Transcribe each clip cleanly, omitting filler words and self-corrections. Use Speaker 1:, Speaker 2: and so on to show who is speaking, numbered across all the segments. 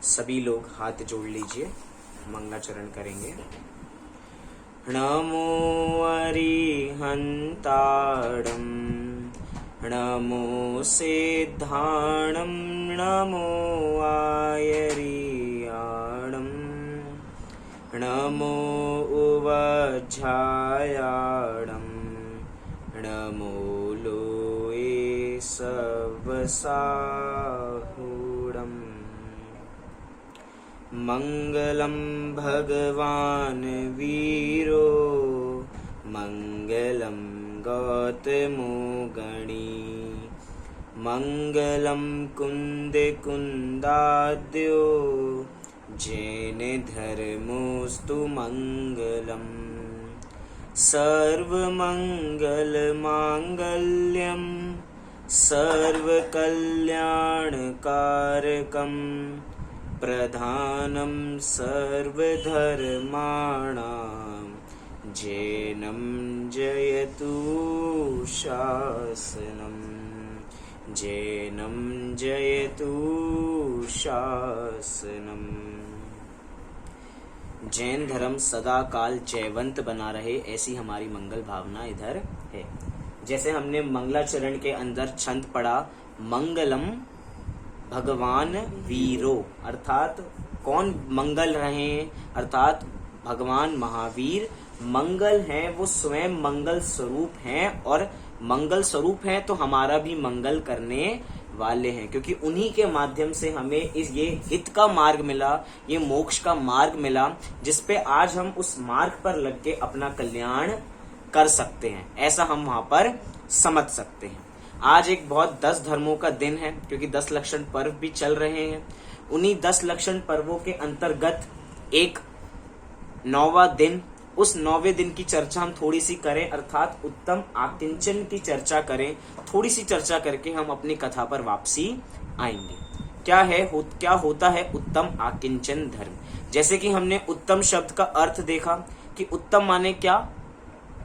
Speaker 1: सभी लोग हाथ जोड़ लीजिए, मंगलाचरण करेंगे। नमो अरिहंताणं, नमो सिद्धाणं, नमो आयरियाणं, नमो उवज्झायाणं, नमो लोये सवसाहुडम्। मंगलम भगवान वीरो, मंगलम गौतमो गणी, मंगलम कुंद कुंदाद्यो, जैन धर्मोस्तु मंगलम। सर्वमंगल मांगल्यम सर्वकल्याणकारकम्, प्रधानं सर्वधर्माणां, जैनं जयतु शासनम्, जैनं जयतु शासनम्। जैन धर्म सदा काल जयवंत बना रहे, ऐसी हमारी मंगल भावना इधर है। जैसे हमने मंगलाचरण के अंदर छंद पढ़ा, मंगलम भगवान वीरो, अर्थात कौन मंगल रहे, अर्थात भगवान महावीर मंगल हैं, वो स्वयं मंगल स्वरूप हैं, और मंगल स्वरूप हैं तो हमारा भी मंगल करने वाले हैं, क्योंकि उन्हीं के माध्यम से हमें ये हित का मार्ग मिला, ये मोक्ष का मार्ग मिला, जिसपे आज हम उस मार्ग पर लग के अपना कल्याण कर सकते हैं। ऐसा हम वहां पर समझ सकते हैं। आज एक बहुत 10 धर्मों का दिन है, क्योंकि 10 लक्षण पर्व भी चल रहे हैं। उन्हीं 10 लक्षण पर्वों के अंतर्गत एक 9वां दिन, उस 9वें दिन की चर्चा हम थोड़ी सी करें, अर्थात उत्तम आकिंचन की चर्चा करें। थोड़ी सी चर्चा करके हम अपनी कथा पर वापसी आएंगे। क्या होता है उत्तम आकिंचन धर्म। जैसे कि हमने उत्तम शब्द का अर्थ देखा कि उत्तम माने क्या,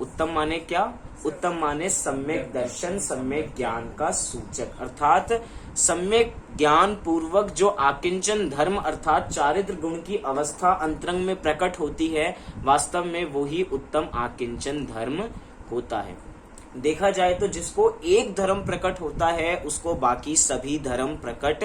Speaker 1: उत्तम माने क्या, उत्तम माने सम्यक दर्शन, सम्यक ज्ञान का सूचक, अर्थात सम्यक ज्ञान पूर्वक जो आकिंचन धर्म अर्थात चारित्र गुण की अवस्था अंतरंग में प्रकट होती है, वास्तव में वो ही उत्तम आकिंचन धर्म होता है। देखा जाए तो जिसको एक धर्म प्रकट होता है, उसको बाकी सभी धर्म प्रकट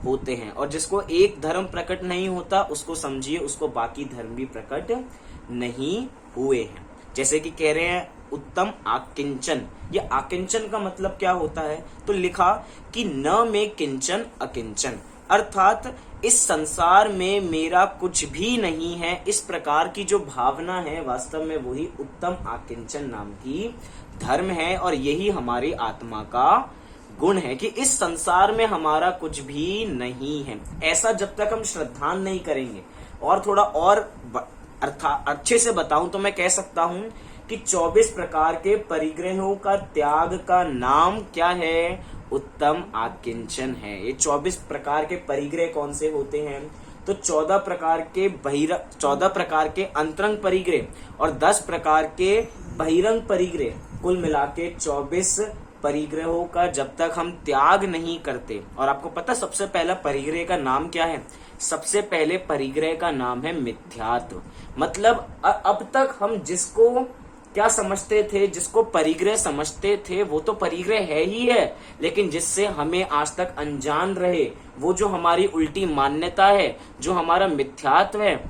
Speaker 1: होते हैं, और जिसको एक धर्म प्रकट नहीं होता, उसको समझिए उसको बाकी धर्म भी प्रकट नहीं हुए हैं। जैसे कि कह रहे हैं उत्तम आकिंचन, ये आकिंचन का मतलब क्या होता है, तो लिखा कि न में किंचन अकिंचन, अर्थात इस संसार में मेरा कुछ भी नहीं है, इस प्रकार की जो भावना है, वास्तव में वही उत्तम आकिंचन नाम की धर्म है। और यही हमारी आत्मा का गुण है कि इस संसार में हमारा कुछ भी नहीं है। ऐसा जब तक हम श्रद्धान नहीं करेंगे, और थोड़ा और अर्थात अच्छे से बताऊं तो मैं कह सकता हूं कि 24 प्रकार के परिग्रहों का त्याग का नाम क्या है, उत्तम आकिंचन है। ये 24 प्रकार के परिग्रह कौन से होते हैं, तो 14 प्रकार के अंतरंग परिग्रह और 10 प्रकार के बहिरंग परिग्रह, कुल मिला के 24 परिग्रहों का जब तक हम त्याग नहीं करते। और आपको पता सबसे पहला परिग्रह का नाम क्या है, सबसे पहले परिग्रह का नाम है मिथ्यात्व। मतलब अब तक हम जिसको क्या समझते थे, जिसको परिग्रह समझते थे, वो तो परिग्रह है ही है, लेकिन जिससे हमें आज तक अनजान रहे, वो जो हमारी उल्टी मान्यता है, जो हमारा मिथ्यात्व है,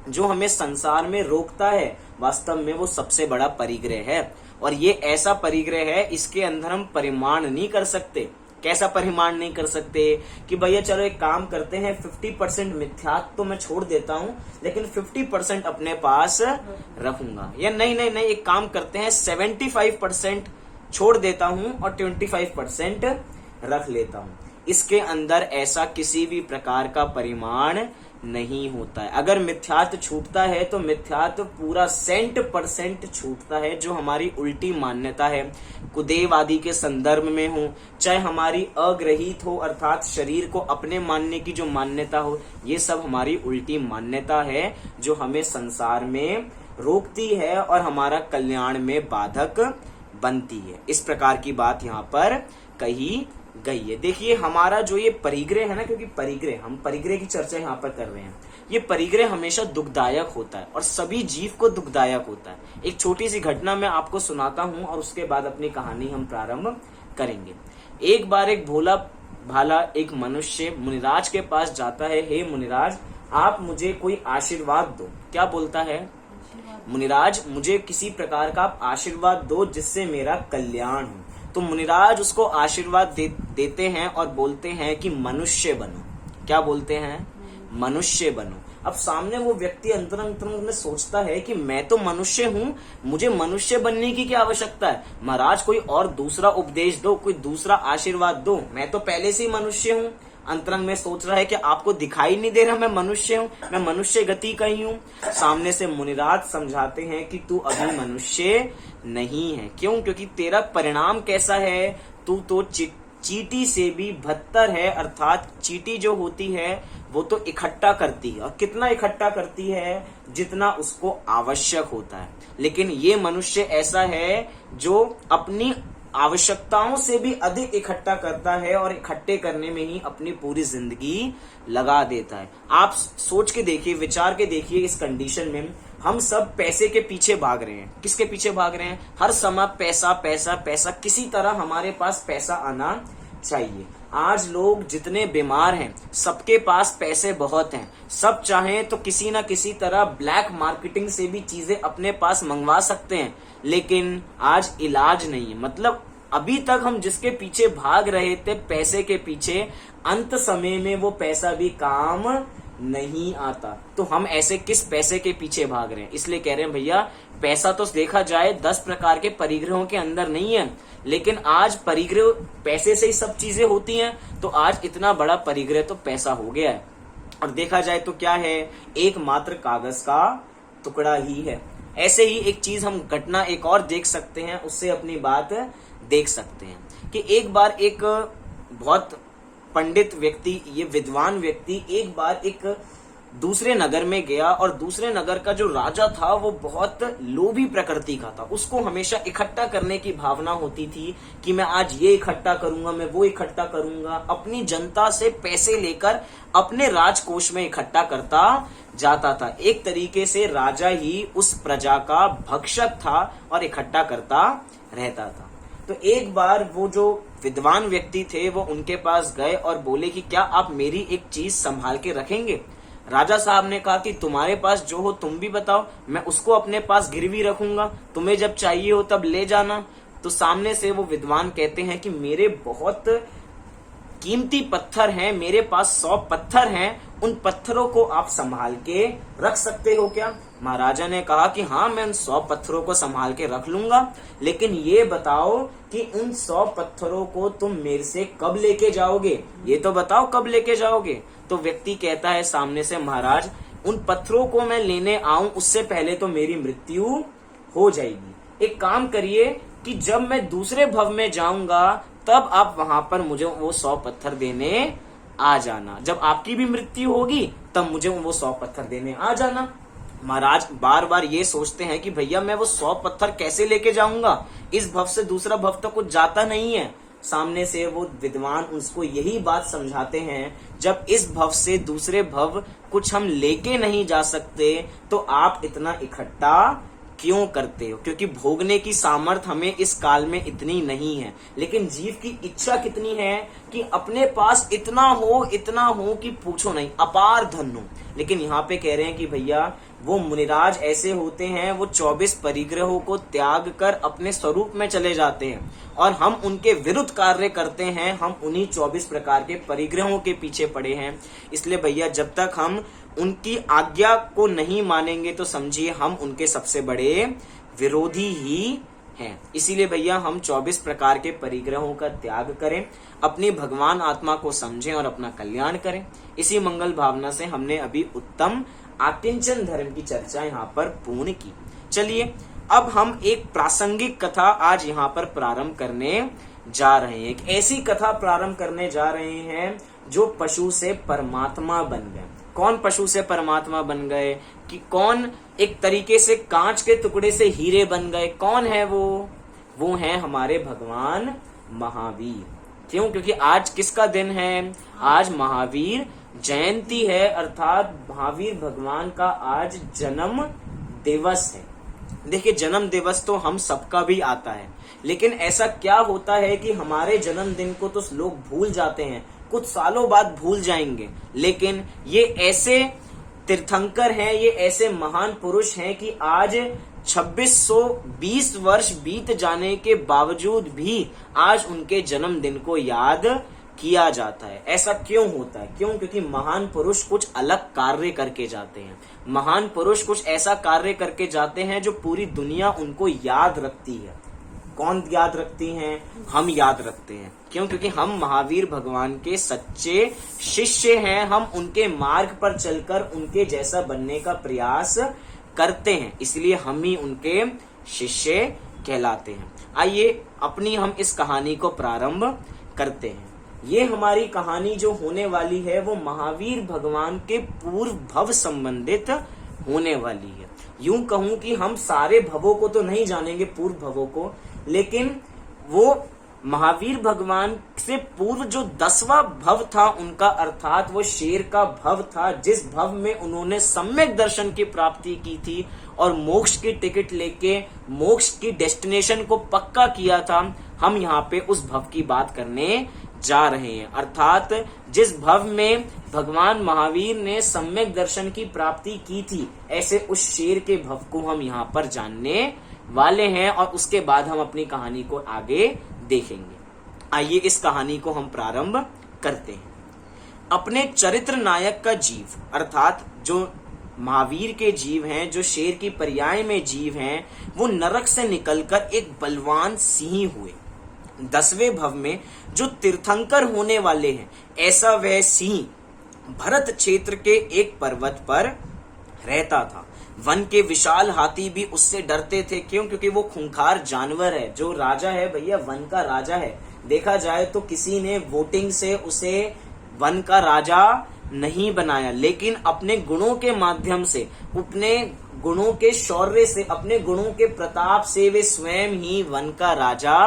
Speaker 1: जो हमें संसार में रोकता है, वास्तव में वो सबसे बड़ा परिग्रह है। और ये ऐसा परिग्रह है, इसके अंदर हम परिमाण नहीं कर सकते। कैसा परिमाण नहीं कर सकते कि भैया चलो एक काम करते हैं, 50% मिथ्यात्व तो मैं छोड़ देता हूं, लेकिन 50% अपने पास रखूंगा, या नहीं, एक काम करते हैं 75% छोड़ देता हूं और 25% रख लेता हूं। इसके अंदर ऐसा किसी भी प्रकार का परिमाण नहीं होता है। अगर मिथ्यात्व छूटता है तो मिथ्यात्व पूरा 100% छूटता है, जो हमारी उल्टी मान्यता है, कुदेव आदि के संदर्भ में हो, चाहे हमारी अग्रहित हो, अर्थात शरीर को अपने मानने की जो मान्यता हो, ये सब हमारी उल्टी मान्यता है, जो हमें संसार में रोकती है और हमारा कल्याण में बाधक बनती है। इस प्रकार की बात यहाँ पर कही गई है। देखिए हमारा जो ये परिग्रह है ना, क्योंकि परिग्रह, हम परिग्रह की चर्चा यहाँ पर कर रहे हैं, ये परिग्रह हमेशा दुखदायक होता है और सभी जीव को दुखदायक होता है। एक छोटी सी घटना मैं आपको सुनाता हूँ और उसके बाद अपनी कहानी हम प्रारंभ करेंगे। एक बार एक भोला भाला एक मनुष्य मुनिराज के पास जाता है। हे मुनिराज, आप मुझे कोई आशीर्वाद दो। क्या बोलता है? मुनिराज, मुझे किसी प्रकार का आप आशीर्वाद दो जिससे मेरा कल्याण हो। तो मुनिराज उसको आशीर्वाद देते हैं और बोलते हैं कि मनुष्य बनो। क्या बोलते हैं? मनुष्य बनो। अब सामने वो व्यक्ति अंतरंग में सोचता है कि मैं तो मनुष्य हूँ, मुझे मनुष्य बनने की क्या आवश्यकता है? महाराज कोई और दूसरा उपदेश दो, कोई दूसरा आशीर्वाद दो, मैं तो पहले से ही मनुष्य हूँ। अंतरंग में सोच रहा है कि आपको दिखाई नहीं दे रहा मैं मनुष्य हूँ, मैं मनुष्य गति का ही हूँ। सामने से मुनिराज समझाते हैं कि तू अभी मनुष्य नहीं है। क्यों? क्योंकि तेरा परिणाम कैसा है, तू तो चींटी से भी बदतर है। अर्थात चींटी जो होती है वो तो इकट्ठा करती है, और कितना इकट्ठा करती है? जितना उसको आवश्यक होता है। लेकिन ये मनुष्य ऐसा है जो अपनी आवश्यकताओं से भी अधिक इकट्ठा करता है और इकट्ठे करने में ही अपनी पूरी जिंदगी लगा देता है। आप सोच के देखिए, विचार के देखिए, इस कंडीशन में हम सब पैसे के पीछे भाग रहे हैं। किसके पीछे भाग रहे हैं? हर समय पैसा पैसा पैसा, किसी तरह हमारे पास पैसा आना चाहिए। आज लोग जितने बीमार हैं, सबके पास पैसे बहुत हैं। सब चाहें तो किसी ना किसी तरह ब्लैक मार्केटिंग से भी चीजें अपने पास मंगवा सकते हैं, लेकिन आज इलाज नहीं है। मतलब अभी तक हम जिसके पीछे भाग रहे थे, पैसे के पीछे, अंत समय में वो पैसा भी काम नहीं आता। तो हम ऐसे किस पैसे के पीछे भाग रहे हैं? इसलिए कह रहे हैं भैया, पैसा तो देखा जाए 10 प्रकार के परिग्रहों के अंदर नहीं है, लेकिन आज परिग्रह पैसे से ही सब चीजें होती हैं। तो आज इतना बड़ा परिग्रह तो पैसा हो गया है। और देखा जाए तो क्या है? एकमात्र कागज का टुकड़ा ही है। ऐसे ही एक चीज हम घटना एक और देख सकते हैं, उससे अपनी बात देख सकते हैं कि एक बार एक बहुत पंडित व्यक्ति, ये विद्वान व्यक्ति एक बार एक दूसरे नगर में गया, और दूसरे नगर का जो राजा था वो बहुत लोभी प्रकृति का था। उसको हमेशा इकट्ठा करने की भावना होती थी कि मैं आज ये इकट्ठा करूंगा, मैं वो इकट्ठा करूंगा। अपनी जनता से पैसे लेकर अपने राजकोष में इकट्ठा करता जाता था। एक तरीके से राजा ही उस प्रजा का भक्षक था और इकट्ठा करता रहता था। तो एक बार वो जो विद्वान व्यक्ति थे वो उनके पास गए और बोले कि क्या आप मेरी एक चीज संभाल के रखेंगे? राजा साहब ने कहा कि तुम्हारे पास जो हो तुम भी बताओ, मैं उसको अपने पास गिरवी रखूंगा, तुम्हें जब चाहिए हो तब ले जाना। तो सामने से वो विद्वान कहते हैं कि मेरे बहुत कीमती पत्थर हैं, मेरे पास 100 पत्थर हैं, उन पत्थरों को आप संभाल के रख सकते हो क्या? महाराजा ने कहा कि हाँ, मैं उन 100 पत्थरों को संभाल के रख लूंगा, लेकिन ये बताओ कि उन 100 पत्थरों को तुम मेरे से कब लेके जाओगे? ये तो बताओ कब लेके जाओगे? तो व्यक्ति कहता है सामने से, महाराज उन पत्थरों को मैं लेने आऊं उससे पहले तो मेरी मृत्यु हो जाएगी। एक काम करिए कि जब मैं दूसरे भव में जाऊंगा तब आप वहां पर मुझे वो 100 पत्थर देने आ जाना। जब आपकी भी मृत्यु होगी तब मुझे वो 100 पत्थर देने आ जाना। महाराज बार बार ये सोचते हैं कि भैया मैं वो 100 पत्थर कैसे लेके जाऊंगा, इस भव से दूसरा भव तो कुछ जाता नहीं है। सामने से वो विद्वान उसको यही बात समझाते हैं, जब इस भव से दूसरे भव कुछ हम लेके नहीं जा सकते तो आप इतना इकट्ठा क्यों करते हो? क्योंकि भोगने की सामर्थ हमें इस काल में इतनी नहीं है, लेकिन जीव की इच्छा कितनी है कि अपने पास इतना हो कि पूछो नहीं, अपार धन हो। लेकिन यहाँ पे कह रहे हैं कि भैया वो मुनिराज ऐसे होते हैं, वो 24 परिग्रहों को त्याग कर अपने स्वरूप में चले जाते हैं और हम उनके विरुद्ध कार्य करते हैं। हम उन्हीं 24 प्रकार के परिग्रहों के पीछे पड़े हैं। इसलिए भैया जब तक हम उनकी आज्ञा को नहीं मानेंगे तो समझिए हम उनके सबसे बड़े विरोधी ही हैं। इसीलिए भैया हम 24 प्रकार के परिग्रहों का त्याग करें, अपनी भगवान आत्मा को समझें और अपना कल्याण करें। इसी मंगल भावना से हमने अभी उत्तम आकिंचन धर्म की चर्चा यहाँ पर पूर्ण की। चलिए अब हम एक प्रासंगिक कथा आज यहाँ पर प्रारंभ करने जा रहे हैं। एक ऐसी कथा प्रारंभ करने जा रहे हैं जो पशु से परमात्मा बन गए। कौन पशु से परमात्मा बन गए? कि कौन एक तरीके से कांच के टुकड़े से हीरे बन गए? कौन है वो? वो है हमारे भगवान महावीर। क्यों? क्योंकि आज किसका दिन है? आज महावीर जयंती है, अर्थात महावीर भगवान का आज जन्म दिवस है। देखिए, जन्म दिवस तो हम सबका भी आता है, लेकिन ऐसा क्या होता है कि हमारे जन्मदिन को तो लोग भूल जाते हैं, कुछ सालों बाद भूल जाएंगे, लेकिन ये ऐसे तीर्थंकर हैं, ये ऐसे महान पुरुष हैं कि आज 2620 वर्ष बीत जाने के बावजूद भी आज उनके जन्मदिन को याद किया जाता है। ऐसा क्यों होता है? क्यों? क्योंकि महान पुरुष कुछ अलग कार्य करके जाते हैं। महान पुरुष कुछ ऐसा कार्य करके जाते हैं जो पूरी दुनिया उनको याद रखती है। कौन याद रखती हैं? हम याद रखते हैं। क्यों? क्योंकि हम महावीर भगवान के सच्चे शिष्य हैं। हम उनके मार्ग पर चलकर उनके जैसा बनने का प्रयास करते हैं, इसलिए हम ही उनके शिष्य कहलाते हैं। आइए अपनी हम इस कहानी को प्रारंभ करते हैं। ये हमारी कहानी जो होने वाली है वो महावीर भगवान के पूर्व भव संबंधित होने वाली है। यूं कहूं कि हम सारे भवों को तो नहीं जानेंगे, पूर्व भवों को, लेकिन वो महावीर भगवान से पूर्व जो 10वां भव था उनका, अर्थात वो शेर का भव था, जिस भव में उन्होंने सम्यक दर्शन की प्राप्ति की थी और मोक्ष की टिकट लेके मोक्ष की डेस्टिनेशन को पक्का किया था। हम यहाँ पे उस भव की बात करने जा रहे हैं, अर्थात जिस भव में भगवान महावीर ने सम्यक दर्शन की प्राप्ति की थी, ऐसे उस शेर के भव को हम यहाँ पर जानने वाले हैं और उसके बाद हम अपनी कहानी को आगे देखेंगे। आइए इस कहानी को हम प्रारंभ करते हैं। अपने चरित्र नायक का जीव, अर्थात जो महावीर के जीव हैं, जो शेर की पर्याय में जीव हैं, वो नरक से निकलकर एक बलवान सिंह हुए। 10वें भव में जो तीर्थंकर होने वाले हैं, ऐसा वह सिंह भरत क्षेत्र के एक पर्वत पर रहता था। वन के विशाल हाथी भी उससे डरते थे। क्यों? क्योंकि वो खूंखार जानवर है। जो राजा है भैया, वन का राजा है। देखा जाए तो किसी ने वोटिंग से उसे वन का राजा नहीं बनाया, लेकिन अपने गुणों के माध्यम से, अपने गुणों के शौर्य से, अपने गुणों के प्रताप से वे स्वयं ही वन का राजा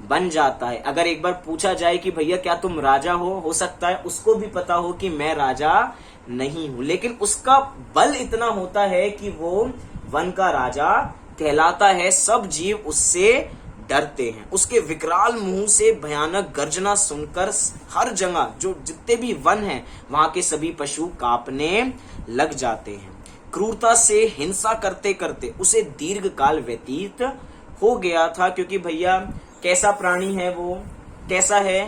Speaker 1: बन जाता है। अगर एक बार पूछा जाए कि भैया क्या तुम राजा हो सकता है उसको भी पता हो कि मैं राजा नहीं हूं, लेकिन उसका बल इतना होता है कि वो वन का राजा कहलाता है। सब जीव उससे डरते हैं। उसके विकराल मुंह से भयानक गर्जना सुनकर हर जगह जो जितने भी वन हैं वहां के सभी पशु कांपने लग जाते हैं। क्रूरता से हिंसा करते करते उसे दीर्घ काल व्यतीत हो गया था, क्योंकि भैया कैसा प्राणी है वो? कैसा है?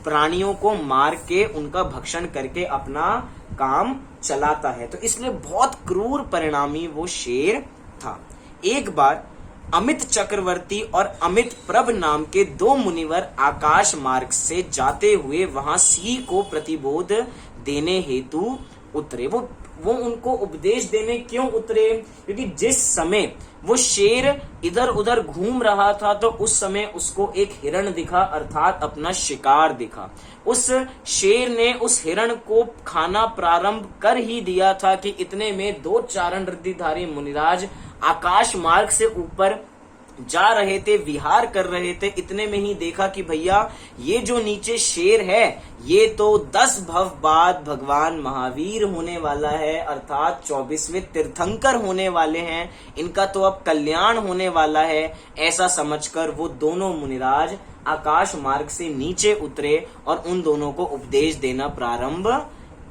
Speaker 1: प्राणियों को मार के उनका भक्षण करके अपना काम चलाता है, तो इसलिए बहुत क्रूर परिणामी वो शेर था। एक बार अमित चक्रवर्ती और अमित प्रभ नाम के 2 मुनिवर आकाश मार्ग से जाते हुए वहां सिंह को प्रतिबोध देने हेतु उतरे। वो उनको उपदेश देने क्यों उतरे? क्योंकि जिस समय वो शेर इधर उधर घूम रहा था तो उस समय उसको एक हिरण दिखा, अर्थात अपना शिकार दिखा। उस शेर ने उस हिरण को खाना प्रारंभ कर ही दिया था कि इतने में 2 चारण रिद्धिधारी मुनिराज आकाश मार्ग से ऊपर जा रहे थे, विहार कर रहे थे। इतने में ही देखा कि भैया ये जो नीचे शेर है ये तो 10 भव बाद भगवान महावीर होने वाला है, अर्थात 24वें तीर्थंकर होने वाले हैं, इनका तो अब कल्याण होने वाला है। ऐसा समझकर वो दोनों मुनिराज आकाश मार्ग से नीचे उतरे और उन दोनों को उपदेश देना प्रारंभ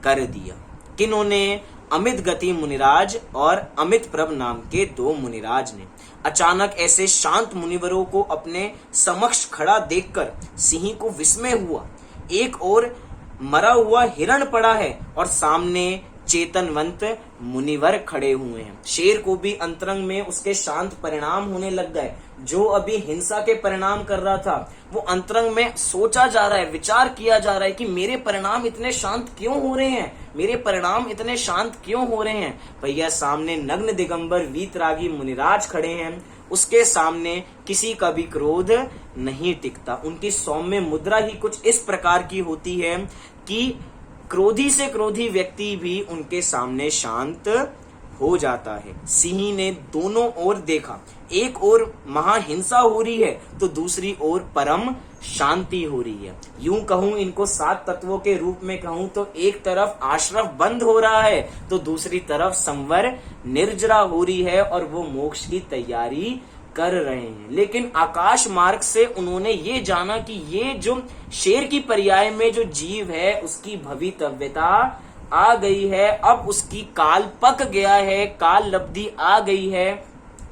Speaker 1: कर दिया। किन्होंने? अमित गति मुनिराज और अमित प्रभ नाम के 2 मुनिराज ने। अचानक ऐसे शांत मुनिवरों को अपने समक्ष खड़ा देखकर सिंह को विस्मय हुआ। एक ओर मरा हुआ हिरण पड़ा है और सामने चेतनवंत मुनिवर खड़े हुए हैं। शेर को भी अंतरंग में उसके शांत परिणाम होने लग गए। जो अभी हिंसा के परिणाम कर रहा था वो अंतरंग में सोचा जा रहा है, विचार किया जा रहा है कि मेरे परिणाम इतने शांत क्यों हो रहे हैं, मेरे परिणाम इतने शांत क्यों हो रहे हैं। भैया सामने नग्न दिगंबर वीतरागी मुनिराज खड़े हैं, उसके सामने किसी का भी क्रोध नहीं टिकता। उनकी सौम्य मुद्रा ही कुछ इस प्रकार की होती है कि क्रोधी से क्रोधी व्यक्ति भी उनके सामने शांत हो जाता है। सिंह ने दोनों ओर देखा। एक ओर महाहिंसा हो रही है तो दूसरी ओर परम शांति हो रही है। यूं कहूं, इनको 7 तत्वों के रूप में कहूं तो एक तरफ आश्रम बंद हो रहा है तो दूसरी तरफ संवर निर्जरा हो रही है और वो मोक्ष की तैयारी कर रहे हैं। लेकिन आकाश मार्ग से उन्होंने ये जाना कि ये जो शेर की पर्याय में जो जीव है उसकी भवितव्यता आ गई है, अब उसकी काल पक गया है, काल लब्धि आ गई है,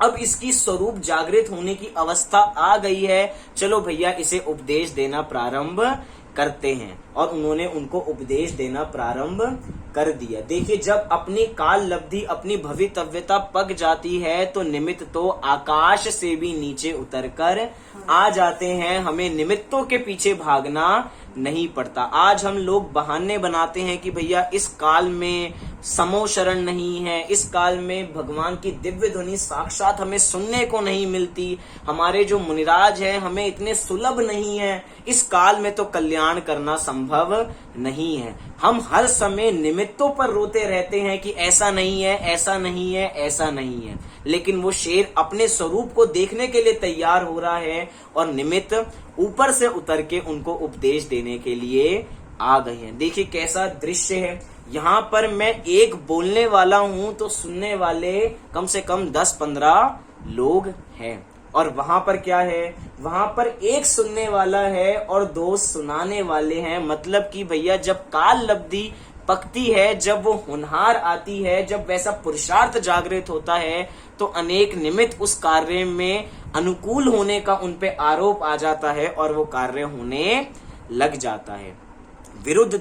Speaker 1: अब इसकी स्वरूप जागृत होने की अवस्था आ गई है, चलो भैया इसे उपदेश देना प्रारंभ करते हैं। और उन्होंने उनको उपदेश देना प्रारंभ कर दिया। देखिए, जब अपनी काल लब्धि, अपनी भवितव्यता पक जाती है तो निमित्त तो आकाश से भी नीचे उतरकर आ जाते हैं, हमें निमित्तों के पीछे भागना नहीं पड़ता। आज हम लोग बहाने बनाते हैं कि भैया इस काल में समो शरण नहीं है, इस काल में भगवान की दिव्य ध्वनि साक्षात हमें सुनने को नहीं मिलती, हमारे जो मुनिराज हैं हमें इतने सुलभ नहीं है, इस काल में तो कल्याण करना संभव नहीं है। हम हर समय निमित्तों पर रोते रहते हैं कि ऐसा नहीं है, ऐसा नहीं है, ऐसा नहीं है, लेकिन वो शेर अपने स्वरूप को देखने के लिए तैयार हो रहा है और निमित्त ऊपर से उतर के उनको उपदेश देने के लिए आ गए हैं। देखिए कैसा दृश्य है। यहाँ पर मैं एक बोलने वाला हूं तो सुनने वाले कम से कम 10-15 लोग हैं, और वहां पर क्या है, वहां पर एक सुनने वाला है और 2 सुनाने वाले हैं। मतलब कि भैया जब काल लब्धि पकती है, जब वो होनहार आती है, जब वैसा पुरुषार्थ जागृत होता है तो अनेक निमित्त उस कार्य में अनुकूल होने का उन पे आरोप आ जाता है और वो कार्य होने लग जाता है। विरुद्ध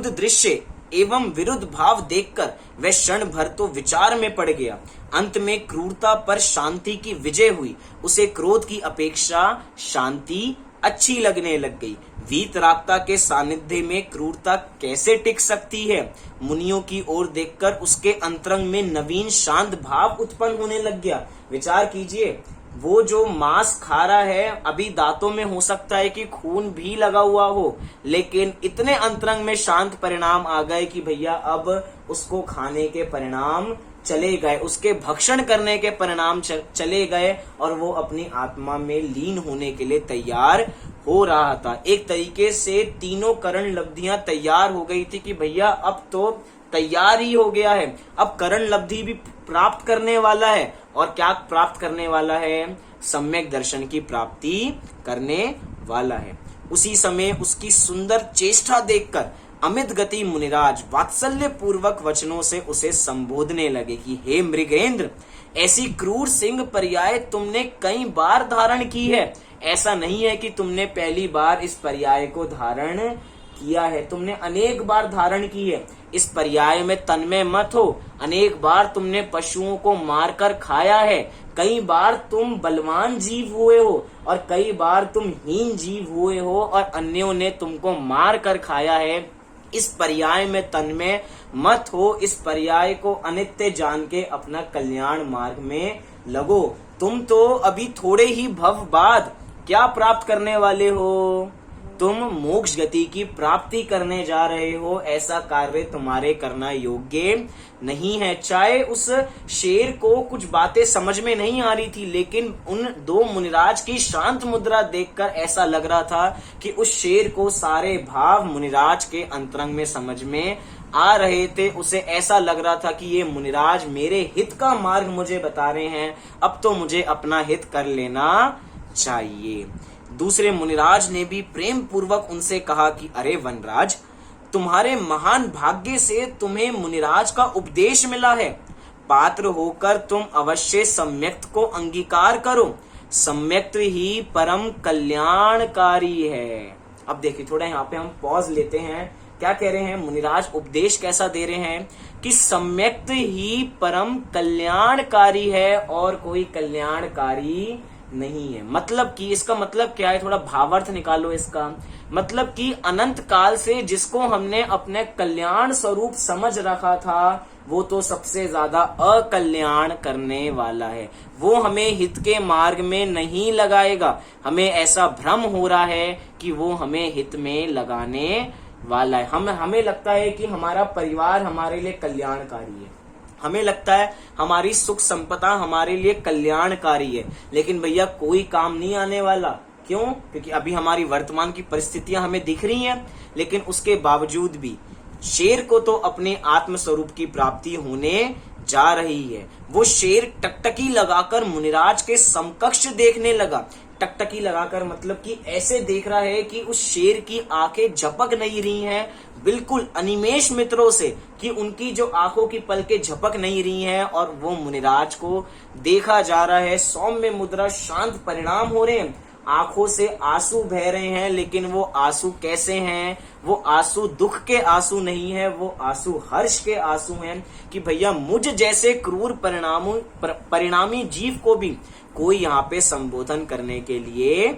Speaker 1: दृश्य एवं विरुद्ध भाव देखकर वह क्षण भर तो विचार में पड़ गया। अंत में क्रूरता पर शांति की विजय हुई। उसे क्रोध की अपेक्षा शांति अच्छी लगने लग गई। वीतरागता के सानिध्य में क्रूरता कैसे टिक सकती है? मुनियों की ओर देखकर उसके अंतरंग में नवीन शांत भाव उत्पन्न होने लग गया। विचार कीजिए, वो जो मांस खा रहा है, अभी दांतों में हो सकता है कि खून भी लगा हुआ हो, लेकिन इतने अंतरंग में शांत परिणाम आ गए कि भैया अब उसको खाने के परिणाम चले गए, उसके भक्षण करने के परिणाम चले गए और वो अपनी आत्मा में लीन होने के लिए तैयार हो रहा था। एक तरीके से तीनों करण लब्धियां तैयार हो गई थी कि भैया अब तो तैयार ही हो गया है, अब करण लब्धि भी प्राप्त करने वाला है। और क्या प्राप्त करने वाला है? सम्यक दर्शन की प्राप्ति करने वाला है। उसी समय उसकी सुंदर चेष्टा देखकर अमित गति मुनिराज वात्सल्य पूर्वक वचनों से उसे संबोधने लगे कि हे मृगेंद्र, ऐसी क्रूर सिंह पर्याय तुमने कई बार धारण की है। ऐसा नहीं है कि तुमने पहली बार इस पर्याय को धारण किया है, तुमने अनेक बार धारण की है। इस पर्याय में तन्मय मत हो। अनेक बार तुमने पशुओं को मारकर खाया है, कई बार तुम बलवान जीव हुए हो और कई बार तुम हीन जीव हुए हो और अन्यों ने तुमको मार कर खाया है। इस पर्याय में तन्मय मत हो। इस पर्याय को अनित्य जान के अपना कल्याण मार्ग में लगो। तुम तो अभी थोड़े ही भव बाद क्या प्राप्त करने वाले हो? तुम मोक्ष गति की प्राप्ति करने जा रहे हो। ऐसा कार्य तुम्हारे करना योग्य नहीं है। चाहे उस शेर को कुछ बातें समझ में नहीं आ रही थी, लेकिन उन 2 मुनिराज की शांत मुद्रा देखकर ऐसा लग रहा था कि उस शेर को सारे भाव मुनिराज के अंतरंग में समझ में आ रहे थे। उसे ऐसा लग रहा था कि ये मुनिराज मेरे हित का मार्ग मुझे बता रहे हैं, अब तो मुझे अपना हित कर लेना चाहिए। दूसरे मुनिराज ने भी प्रेम पूर्वक उनसे कहा कि अरे वनराज, तुम्हारे महान भाग्य से तुम्हें मुनिराज का उपदेश मिला है। पात्र होकर तुम अवश्य सम्यक्त को अंगीकार करो। सम्यक्त ही परम कल्याणकारी है। अब देखिए, थोड़ा यहाँ पे हम पॉज लेते हैं। क्या कह रहे हैं मुनिराज? उपदेश कैसा दे रहे हैं कि सम्यक्त ही परम कल्याणकारी है और कोई कल्याणकारी नहीं है। मतलब कि इसका मतलब क्या है? थोड़ा भावार्थ निकालो इसका। मतलब कि अनंत काल से जिसको हमने अपने कल्याण स्वरूप समझ रखा था, वो तो सबसे ज्यादा अकल्याण करने वाला है। वो हमें हित के मार्ग में नहीं लगाएगा। हमें ऐसा भ्रम हो रहा है कि वो हमें हित में लगाने वाला है। हमें लगता है कि हमारा परिवार हमारे लिए कल्याणकारी है, हमें लगता है हमारी सुख संपदा हमारे लिए कल्याणकारी है, लेकिन भैया कोई काम नहीं आने वाला। क्यों? क्योंकि अभी हमारी वर्तमान की परिस्थितियां हमें दिख रही हैं, लेकिन उसके बावजूद भी शेर को तो अपने आत्म स्वरूप की प्राप्ति होने जा रही है। वो शेर टकटकी लगाकर मुनिराज के समकक्ष देखने लगा। टकटकी लगाकर मतलब कि ऐसे देख रहा है कि उस शेर की आंखें झपक नहीं रही हैं, बिल्कुल अनिमेष मित्रों से, कि उनकी जो आंखों की पलकें झपक नहीं रही हैं, और वो मुनिराज को देखा जा रहा है। सौम्य मुद्रा, शांत परिणाम हो रहे हैं, आंखों से आंसू बह रहे हैं, लेकिन वो आंसू कैसे हैं? वो आंसू दुख के आंसू नहीं है, वो आंसू हर्ष के आंसू हैं कि भैया मुझ जैसे क्रूर परिणामी जीव को भी कोई यहाँ पे संबोधन करने के लिए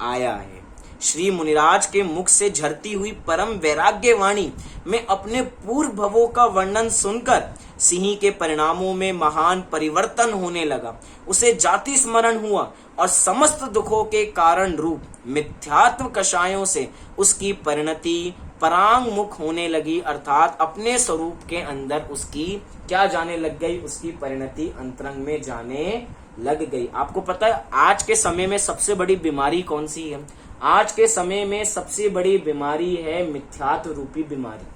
Speaker 1: आया है। श्री मुनिराज के मुख से झरती हुई परम वैराग्य वाणी में अपने पूर्व भवों का वर्णन सुनकर सिंह के परिणामों में महान परिवर्तन होने लगा। उसे जाति स्मरण हुआ और समस्त दुखों के कारण रूप मिथ्यात्व कषायों से उसकी परिणति परांग मुख होने लगी, अर्थात अपने स्वरूप के अंदर उसकी क्या जाने लग गई? उसकी परिणति अंतरंग में जाने लग गई। आपको पता है आज के समय में सबसे बड़ी बीमारी कौन सी है? आज के समय में सबसे बड़ी बीमारी है मिथ्यात्व रूपी बीमारी।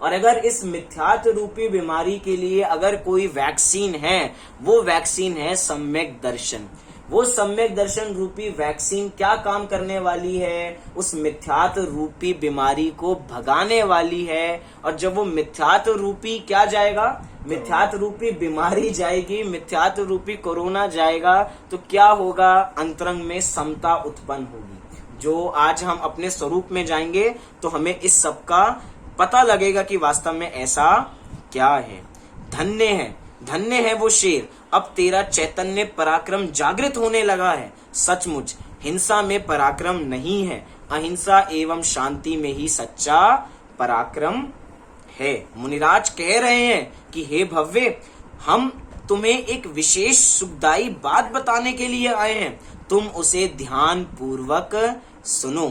Speaker 1: और अगर इस मिथ्यात्व रूपी बीमारी के लिए अगर कोई वैक्सीन है, वो वैक्सीन है सम्यक दर्शन। वो सम्यक दर्शन रूपी वैक्सीन क्या काम करने वाली है? उस मिथ्यात्व रूपी बीमारी को भगाने वाली है। और जब वो मिथ्यात्व रूपी क्या जाएगा? मिथ्यात्व रूपी बीमारी जाएगी, मिथ्यात्व रूपी कोरोना जाएगा, तो क्या होगा? अंतरंग में समता उत्पन्न होगी। जो आज हम अपने स्वरूप में जाएंगे तो हमें इस सब का पता लगेगा कि वास्तव में ऐसा क्या है। धन्य है वो शेर, अब तेरा चैतन्य पराक्रम जागृत होने लगा है। सचमुच हिंसा में पराक्रम नहीं है, अहिंसा एवं शांति में ही सच्चा पराक्रम है। मुनिराज कह रहे हैं कि हे भव्य, हम तुम्हें एक विशेष सुखदायी बात बताने के लिए आए हैं, तुम उसे ध्यान पूर्वक सुनो।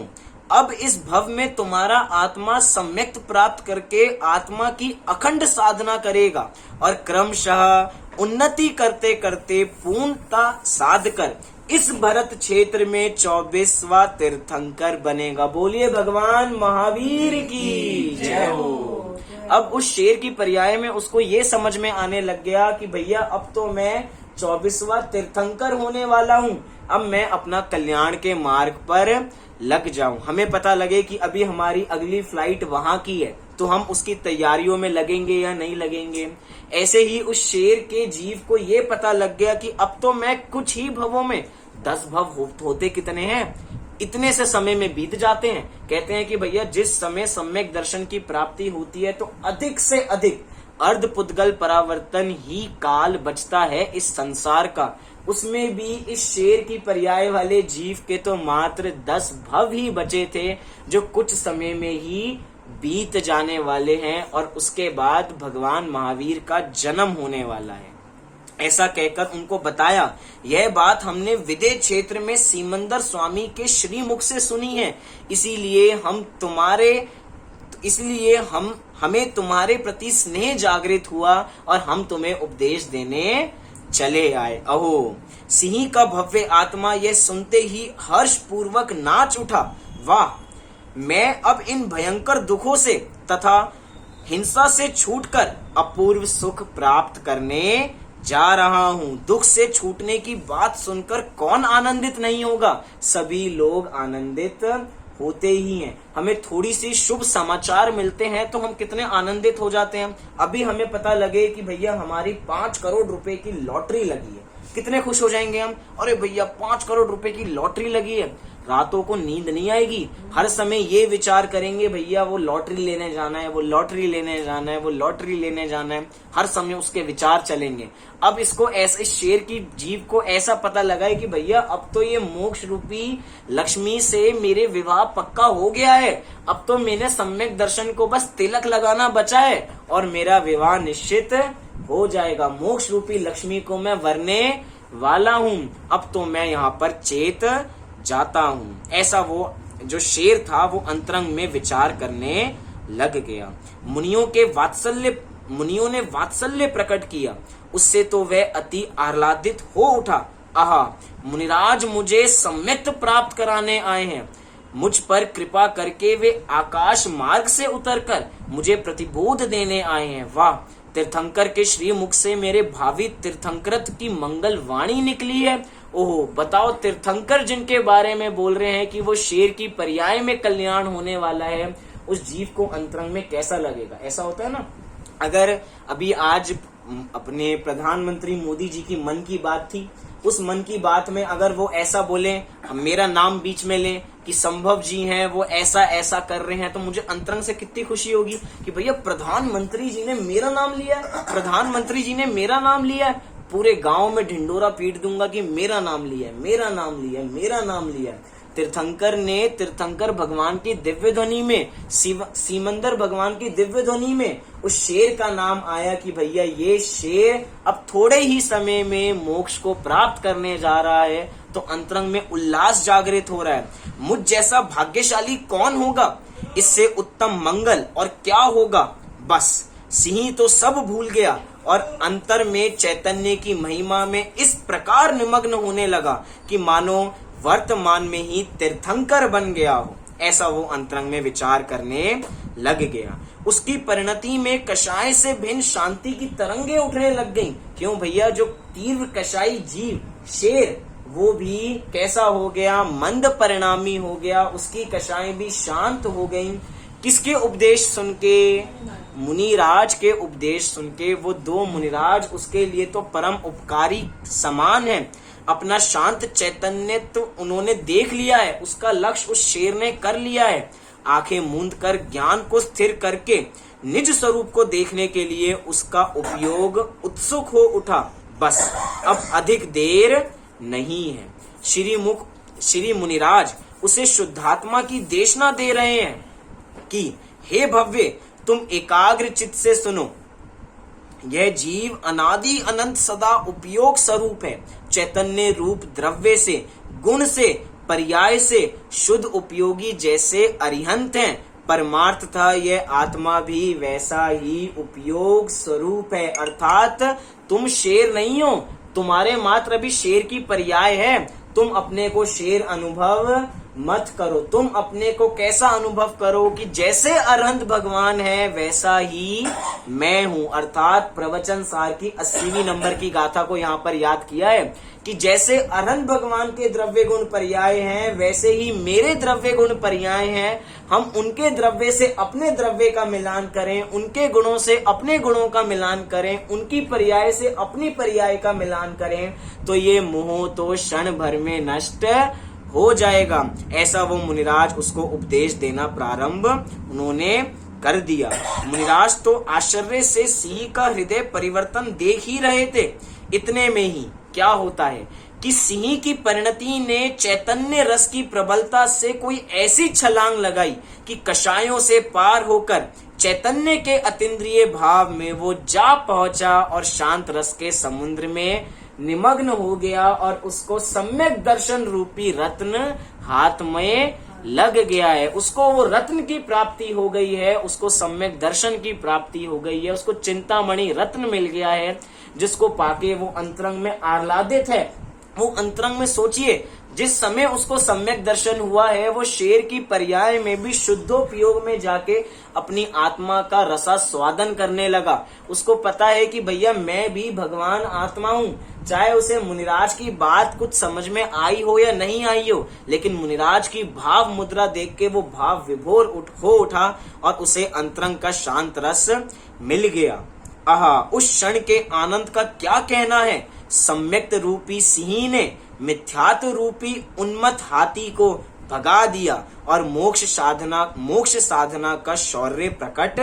Speaker 1: अब इस भव में तुम्हारा आत्मा सम्यक प्राप्त करके आत्मा की अखंड साधना करेगा और क्रमशः उन्नति करते करते पूर्णता साध कर इस भरत क्षेत्र में 24वां तीर्थंकर बनेगा। बोलिए भगवान महावीर की जय हो। अब उस शेर की पर्याय में उसको ये समझ में आने लग गया कि भैया अब तो मैं 24वां तीर्थंकर होने वाला हूँ, अब मैं अपना कल्याण के मार्ग पर लग जाऊं। हमें पता लगे कि अभी हमारी अगली फ्लाइट वहां की है, तो हम उसकी तैयारियों में लगेंगे या नहीं लगेंगे। ऐसे ही उस शेर के जीव को ये पता लग गया कि अब तो मैं कुछ ही भवों में 10 भव होते कितने हैं, इतने से समय में बीत जाते हैं। कहते हैं कि भैया जिस समय सम्यक दर्शन की प्राप्ति होती है तो अधिक से अधिक अर्धपुद्गल परावर्तन ही काल बचता है इस संसार का। उसमें भी इस शेर की पर्याय वाले जीव के तो मात्र 10 भव ही बचे थे, जो कुछ समय में ही बीत जाने वाले हैं, और उसके बाद भगवान महावीर का जन्म होने वाला है। ऐसा कहकर उनको बताया, यह बात हमने विदेह क्षेत्र में सीमंदर स्वामी के श्रीमुख से सुनी है, इसलिए हमें तुम्हारे प्रति स्नेह जागृत हुआ और हम तुम्हें उपदेश देने चले आए। अहो, सिंह का भव्य आत्मा यह सुनते ही हर्ष पूर्वक नाच उठा। वाह, मैं अब इन भयंकर दुखों से तथा हिंसा से छूटकर अपूर्व सुख प्राप्त करने जा रहा हूँ। दुख से छूटने की बात सुनकर कौन आनंदित नहीं होगा? सभी लोग आनंदित होते ही हैं। हमें थोड़ी सी शुभ समाचार मिलते हैं तो हम कितने आनंदित हो जाते हैं। अभी हमें पता लगे कि भैया हमारी 5 करोड़ रुपए की लॉटरी लगी है, कितने खुश हो जाएंगे हम। अरे भैया 5 करोड़ रुपए की लॉटरी लगी है, रातों को नींद नहीं आएगी, हर समय ये विचार करेंगे भैया वो लॉटरी लेने जाना है, वो लॉटरी लेने जाना है, वो लॉटरी लेने जाना है, हर समय उसके विचार चलेंगे। अब इसको ऐसे शेर की जीव को ऐसा पता लगा है कि भैया अब तो ये मोक्ष रूपी लक्ष्मी से मेरे विवाह पक्का हो गया है, अब तो मैंने सम्यक दर्शन को बस तिलक लगाना बचा है और मेरा विवाह निश्चित हो जाएगा। मोक्ष रूपी लक्ष्मी को मैं वरने वाला हूँ, अब तो मैं यहाँ पर चेत जाता हूँ। ऐसा वो जो शेर था वो अंतरंग में विचार करने लग गया। मुनियों के वात्सल्य मुनियों ने वात्सल्य प्रकट किया, उससे तो वह अति आह्लादित हो उठा। आहा, मुनिराज मुझे सम्यक प्राप्त कराने आए हैं, मुझ पर कृपा करके वे आकाश मार्ग से उतरकर मुझे प्रतिबोध देने आए हैं। वाह, तीर्थंकर के श्री मुख से मेरे भावी तीर्थंकृत की मंगल वाणी निकली है। ओहो, बताओ, तीर्थंकर जिनके बारे में बोल रहे हैं कि वो शेर की पर्याय में कल्याण होने वाला है, उस जीव को अंतरंग में कैसा लगेगा। ऐसा होता है ना, अगर अभी आज अपने प्रधानमंत्री मोदी जी की मन की बात थी, उस मन की बात में अगर वो ऐसा बोले, हम मेरा नाम बीच में लें कि संभव जी हैं, वो ऐसा ऐसा कर रहे हैं, तो मुझे अंतरंग से कितनी खुशी होगी कि भैया प्रधानमंत्री जी ने मेरा नाम लिया, प्रधानमंत्री जी ने मेरा नाम लिया। पूरे गांव में ढिंडोरा पीट दूंगा कि मेरा नाम लिया, मेरा नाम लिया, मेरा नाम लिया। तीर्थंकर ने तीर्थंकर भगवान की दिव्य ध्वनि में, सीमंदर भगवान की दिव्य ध्वनि में उस शेर का नाम आया कि भैया ये शेर अब थोड़े ही समय में मोक्ष को प्राप्त करने जा रहा है। तो अंतरंग में उल्लास जागृत हो रहा है। मुझ जैसा भाग्यशाली कौन होगा, इससे उत्तम मंगल और क्या होगा। बस सिंह तो सब भूल गया और अंतर में चैतन्य की महिमा में इस प्रकार निमग्न होने लगा कि मानो वर्तमान में ही तीर्थंकर बन गया हो। ऐसा वो अंतरंग में विचार करने लग गया। उसकी परिणति में कषाय से भिन्न शांति की तरंगे उठने लग गईं। क्यों भैया, जो तीव्र कषाई जीव शेर, वो भी कैसा हो गया, मंद परिणामी हो गया, उसकी कषाएं भी शांत हो गईं। किसके उपदेश सुन के? मुनिराज के उपदेश सुन के। वो दो मुनिराज उसके लिए तो परम उपकारी समान है। अपना शांत चैतन्य तो उन्होंने देख लिया है, उसका लक्ष्य उस शेर ने कर लिया है। आंखें मूंद कर ज्ञान को स्थिर करके निज स्वरूप को देखने के लिए उसका उपयोग उत्सुक हो उठा। बस अब अधिक देर नहीं है। श्री मुनिराज उसे शुद्धात्मा की देशना दे रहे हैं कि हे भव्य, तुम एकाग्र चित्त से सुनो। यह जीव अनादि अनंत सदा उपयोग स्वरूप है। चैतन्य रूप द्रव्य से, गुण से, पर्याय से शुद्ध उपयोगी जैसे अरिहंत हैं, परमार्थ था यह आत्मा भी वैसा ही उपयोग स्वरूप है। अर्थात तुम शेर नहीं हो, तुम्हारे मात्र अभी शेर की पर्याय है। तुम अपने को शेर अनुभव मत करो। तुम अपने को कैसा अनुभव करो कि जैसे अरहंत भगवान है वैसा ही मैं हूं। अर्थात प्रवचन सार की 80वीं नंबर की गाथा को यहाँ पर याद किया है कि जैसे अरहंत भगवान के द्रव्य गुण पर्याय हैं, वैसे ही मेरे द्रव्य गुण पर्याय हैं। हम उनके द्रव्य से अपने द्रव्य का मिलान करें, उनके गुणों से अपने गुणों का मिलान करें, उनकी पर्याय से अपनी पर्याय का मिलान करें, तो ये मोह तो क्षण भर में नष्ट हो जाएगा। ऐसा वो मुनिराज उसको उपदेश देना प्रारंभ उन्होंने कर दिया। मुनिराज तो आश्चर्य से सिंह का हृदय परिवर्तन देख ही रहे थे। इतने में ही क्या होता है कि सिंह की परिणति ने चैतन्य रस की प्रबलता से कोई ऐसी छलांग लगाई कि कषायों से पार होकर चैतन्य के अतीन्द्रिय भाव में वो जा पहुंचा और शांत रस के समुद्र में निमग्न हो गया और उसको सम्यक दर्शन रूपी रत्न हाथ में लग गया है। उसको वो रत्न की प्राप्ति हो गई है, उसको सम्यक दर्शन की प्राप्ति हो गई है, उसको चिंतामणि रत्न मिल गया है, जिसको पाके वो अंतरंग में आह्लादित है। वो अंतरंग में सोचिए, जिस समय उसको सम्यक दर्शन हुआ है, वो शेर की पर्याय में भी शुद्धोपयोग में जाके अपनी आत्मा का रसा स्वादन करने लगा। उसको पता है कि भैया मैं भी भगवान आत्मा हूँ। चाहे उसे मुनिराज की बात कुछ समझ में आई हो या नहीं आई हो, लेकिन मुनिराज की भाव मुद्रा देख के वो भाव विभोर हो उठा और उसे अंतरंग का शांत रस मिल गया। आहा, उस क्षण के आनंद का क्या कहना है। सम्यक्त रूपी सिंह ने मिथ्यात्व रूपी उन्मत्त हाथी को भगा दिया और मोक्ष साधना का शौर्य प्रकट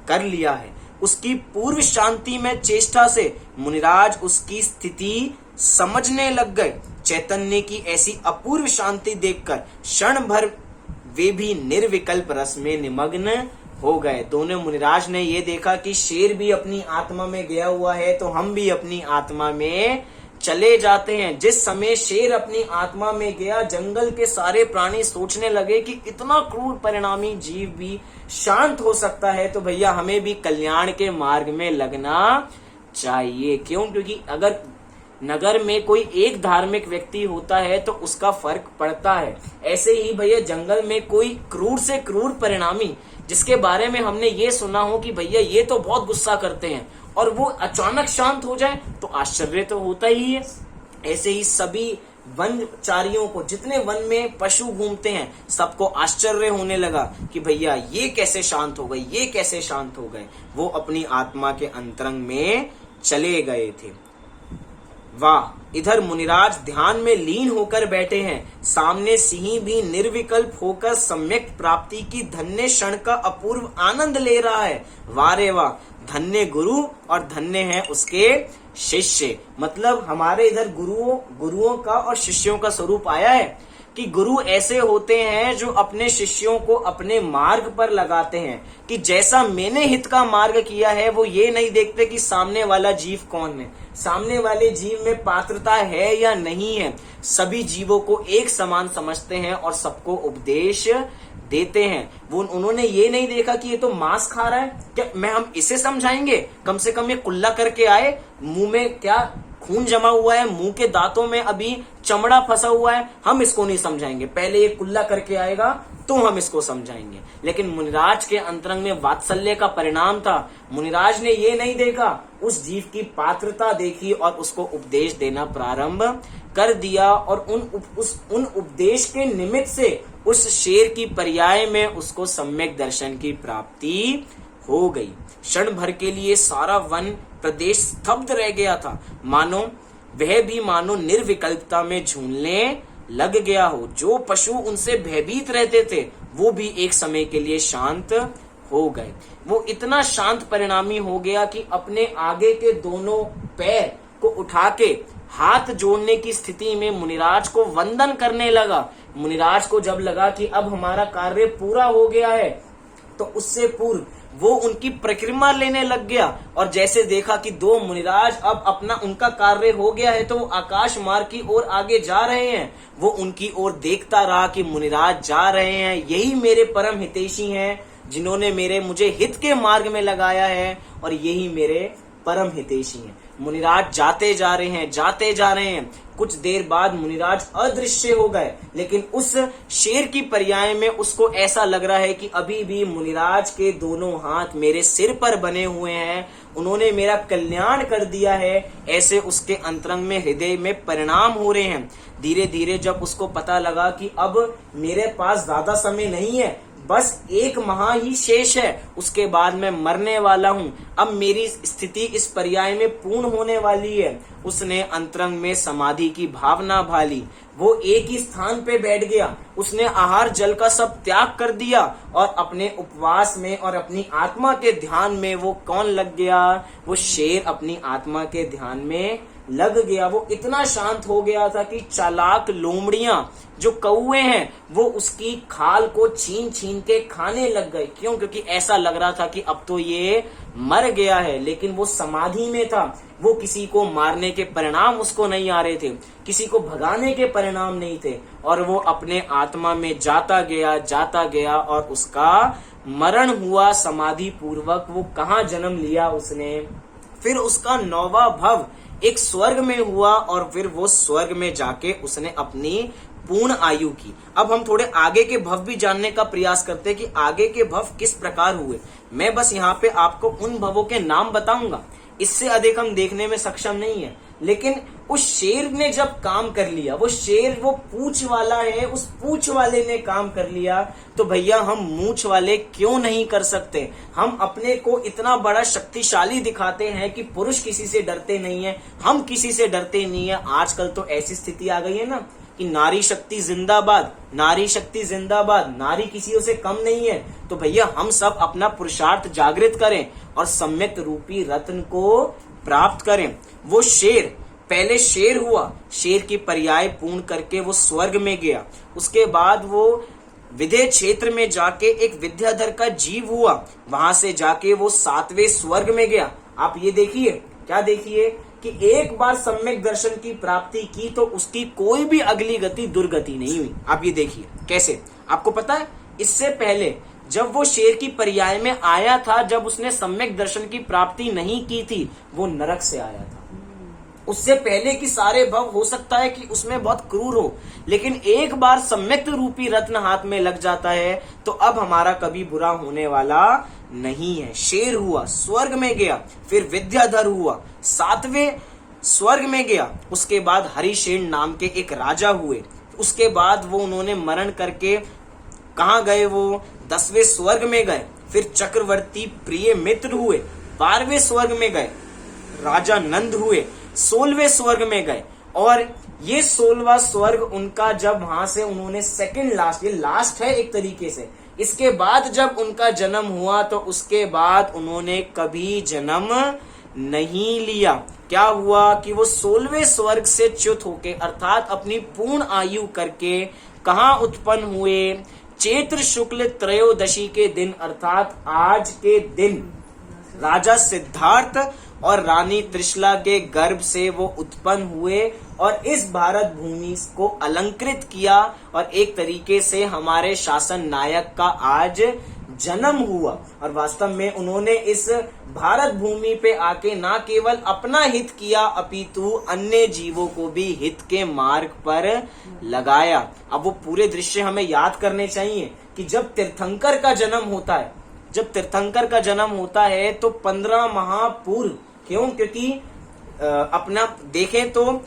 Speaker 1: कर लिया है। उसकी पूर्व शांति में चेष्टा से मुनिराज उसकी स्थिति समझने लग गए। चैतन्य की ऐसी अपूर्व शांति देखकर क्षण भर वे भी निर्विकल्प रस में निमग्न हो गए। दोनों मुनिराज ने ये देखा कि शेर भी अपनी आत्मा में गया हुआ है, तो हम भी अपनी आत्मा में चले जाते हैं। जिस समय शेर अपनी आत्मा में गया, जंगल के सारे प्राणी सोचने लगे कि इतना क्रूर परिणामी जीव भी शांत हो सकता है, तो भैया हमें भी कल्याण के मार्ग में लगना चाहिए। क्यों? क्योंकि अगर नगर में कोई एक धार्मिक व्यक्ति होता है तो उसका फर्क पड़ता है। ऐसे ही भैया जंगल में कोई क्रूर से क्रूर परिणामी जिसके बारे में हमने ये सुना हो कि भैया ये तो बहुत गुस्सा करते हैं, और वो अचानक शांत हो जाए तो आश्चर्य तो होता ही है। ऐसे ही सभी वनचारियों को, जितने वन में पशु घूमते हैं, सबको आश्चर्य होने लगा कि भैया ये कैसे शांत हो गए, ये कैसे शांत हो गए। वो अपनी आत्मा के अंतरंग में चले गए थे। वाह! इधर मुनिराज ध्यान में लीन होकर बैठे हैं, सामने सिंह भी निर्विकल्प होकर सम्यक प्राप्ति की धन्य क्षण का अपूर्व आनंद ले रहा है। वाह रे वाह! धन्य गुरु और धन्य है उसके शिष्य। मतलब हमारे इधर गुरुओं का और शिष्यों का स्वरूप आया है कि गुरु ऐसे होते हैं जो अपने शिष्यों को अपने मार्ग पर लगाते हैं, कि जैसा मैंने हित का मार्ग किया है, वो ये नहीं देखते कि सामने वाला जीव कौन है, सामने वाले जीव में पात्रता है या नहीं है। सभी जीवों को एक समान समझते हैं और सबको उपदेश देते हैं। वो उन्होंने ये नहीं देखा कि ये तो मांस खा रहा है, क्या हम इसे समझाएंगे? कम से कम ये कुल्ला करके आए, मुंह में क्या खून जमा हुआ है, मुंह के दांतों में अभी चमड़ा फंसा हुआ है, हम इसको नहीं समझाएंगे। पहले ये कुल्ला करके आएगा तो हम इसको समझाएंगे। लेकिन मुनिराज के अंतरंग में वात्सल्य का परिणाम था। मुनिराज ने ये नहीं देखा, उस जीव की पात्रता देखी और उसको उपदेश देना प्रारंभ कर दिया। और उन उपदेश के निमित्त से उस शेर की पर्याय में उसको सम्यक दर्शन की प्राप्ति हो गई। क्षण भर के लिए सारा वन प्रदेश स्तब्ध रह गया था, मानो वह भी निर्विकल्पता में झूलने लग गया हो। जो पशु उनसे भयभीत रहते थे वो भी एक समय के लिए शांत हो गए। वो इतना शांत परिणामी हो गया कि अपने आगे के दोनों पैर को उठा के हाथ जोड़ने की स्थिति में मुनिराज को वंदन करने लगा। मुनिराज को जब लगा कि अब हमारा कार्य पूरा हो गया है, तो उससे पूर्व वो उनकी परिक्रमा लेने लग गया। और जैसे देखा कि दो मुनिराज अब उनका कार्य हो गया है, तो वो आकाश मार्ग की ओर आगे जा रहे हैं। वो उनकी ओर देखता रहा कि मुनिराज जा रहे हैं, यही मेरे परम हितैषी हैं, जिन्होंने मुझे हित के मार्ग में लगाया है, और यही मेरे परम हितैषी हैं। मुनिराज जाते जा रहे हैं। कुछ देर बाद मुनिराज अदृश्य हो गए, लेकिन उस शेर की पर्याय में उसको ऐसा लग रहा है कि अभी भी मुनिराज के दोनों हाथ मेरे सिर पर बने हुए हैं, उन्होंने मेरा कल्याण कर दिया है। ऐसे उसके अंतरंग में, हृदय में परिणाम हो रहे हैं। धीरे धीरे जब उसको पता लगा कि अब मेरे पास ज्यादा समय नहीं है, बस एक माह ही शेष है, उसके बाद मैं मरने वाला हूं, अब मेरी स्थिति इस पर्याय में पूर्ण होने वाली है, उसने अंतरंग में समाधि की भावना भाली। वो एक ही स्थान पे बैठ गया, उसने आहार जल का सब त्याग कर दिया और अपने उपवास में और अपनी आत्मा के ध्यान में वो कौन लग गया? वो शेर अपनी आत्मा के ध्यान में लग गया। वो इतना शांत हो गया था कि चालाक लोमड़ियां जो कौवे हैं वो उसकी खाल को छीन छीन के खाने लग गए। क्यों? क्योंकि ऐसा लग रहा था कि अब तो ये मर गया है, लेकिन वो समाधि में था। वो किसी को मारने के परिणाम उसको नहीं आ रहे थे, किसी को भगाने के परिणाम नहीं थे, और वो अपने आत्मा में जाता गया और उसका मरण हुआ समाधि पूर्वक। वो कहाँ जन्म लिया उसने? फिर उसका 9वां भव एक स्वर्ग में हुआ, और फिर वो स्वर्ग में जाके उसने अपनी पूर्ण आयु की। अब हम थोड़े आगे के भव भी जानने का प्रयास करते हैं कि आगे के भव किस प्रकार हुए। मैं बस यहाँ पे आपको उन भवों के नाम बताऊंगा, इससे अधिक हम देखने में सक्षम नहीं है। लेकिन उस शेर ने जब काम कर लिया, वो शेर वो पूंछ वाला है, उस पूंछ वाले ने काम कर लिया, तो भैया हम मूंछ वाले क्यों नहीं कर सकते? हम अपने को इतना बड़ा शक्तिशाली दिखाते हैं कि पुरुष किसी से डरते नहीं है, हम किसी से डरते नहीं है। आजकल तो ऐसी स्थिति आ गई है ना कि नारी शक्ति जिंदाबाद, नारी शक्ति जिंदाबाद, नारी किसी से कम नहीं है। तो भैया हम सब अपना पुरुषार्थ जागृत करें और सम्यक रूपी रत्न को प्राप्त करें। वो शेर पहले शेर हुआ, शेर की पर्याय पूर्ण करके वो स्वर्ग में गया। उसके बाद वो विदेह क्षेत्र में जाके एक विद्याधर का जीव हुआ, वहां से जाके वो 7वें स्वर्ग में गया। आप ये देखिए, क्या देखिए कि एक बार सम्यक दर्शन की प्राप्ति की तो उसकी कोई भी अगली गति दुर्गति नहीं हुई। आप ये देखिए कैसे, आपको पता है इससे पहले जब वो शेर की पर्याय में आया था, जब उसने सम्यक दर्शन की प्राप्ति नहीं की थी, वो नरक से आया था। उससे पहले कि सारे भव हो सकता है कि उसमें बहुत क्रूर हो, लेकिन एक बार सम्यक रूपी रत्न हाथ में लग जाता है तो अब हमारा कभी बुरा होने वाला नहीं है। शेर हुआ, स्वर्ग में गया, फिर विद्याधर हुआ, 7वें स्वर्ग में गया, उसके बाद हरिशेन नाम के एक राजा हुए, उसके बाद वो उन्होंने मरण करके कहाँ गए, वो 10वें स्वर्ग में गए, फिर चक्रवर्ती प्रिय मित्र हुए, 12वें स्वर्ग में गए, राजा नंद हुए, 16वें स्वर्ग में गए, और ये 16वां स्वर्ग उनका जब वहां से उन्होंने सेकंड लास्ट, ये लास्ट है एक तरीके से, इसके बाद जब उनका जन्म हुआ तो उसके बाद उन्होंने कभी जन्म नहीं लिया। क्या हुआ कि वो 16वें स्वर्ग से च्युत होके अर्थात अपनी पूर्ण आयु करके कहाँ उत्पन्न हुए, चैत्र शुक्ल त्रयोदशी के दिन अर्थात आज के दिन राजा सिद्धार्थ और रानी त्रिशला के गर्भ से वो उत्पन्न हुए और इस भारत भूमि को अलंकृत किया और एक तरीके से हमारे शासन नायक का आज जन्म हुआ। और वास्तव में उन्होंने इस भारत भूमि पे आके ना केवल अपना हित किया अपितु अन्य जीवों को भी हित के मार्ग पर लगाया। अब वो पूरे दृश्य हमें याद करने चाहिए कि जब तीर्थंकर का जन्म होता है, जब तीर्थंकर का जन्म होता है तो 15 माह पूर्व, क्यों, क्योंकि अपना देखें तो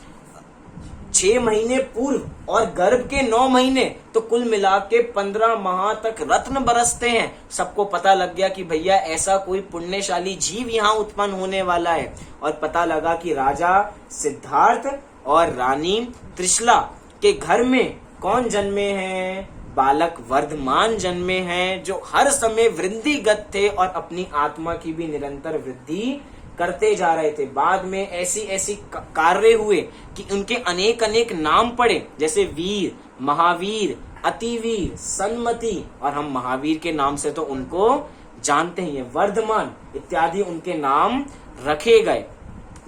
Speaker 1: 6 महीने पूर्व और गर्भ के 9 महीने, तो कुल मिला के 15 माह तक रत्न बरसते हैं। सबको पता लग गया कि भैया ऐसा कोई पुण्यशाली जीव यहाँ उत्पन्न होने वाला है, और पता लगा कि राजा सिद्धार्थ और रानी त्रिशला के घर में कौन जन्मे हैं, बालक वर्धमान जन्मे हैं, जो हर समय वृद्धिगत थे और अपनी आत्मा की भी निरंतर वृद्धि करते जा रहे थे। बाद में ऐसी ऐसी कार्य हुए कि उनके अनेक अनेक नाम पड़े, जैसे वीर, महावीर, अतिवीर, सन्मति, और हम महावीर के नाम से तो उनको जानते हैं, ये वर्धमान इत्यादि उनके नाम रखे गए।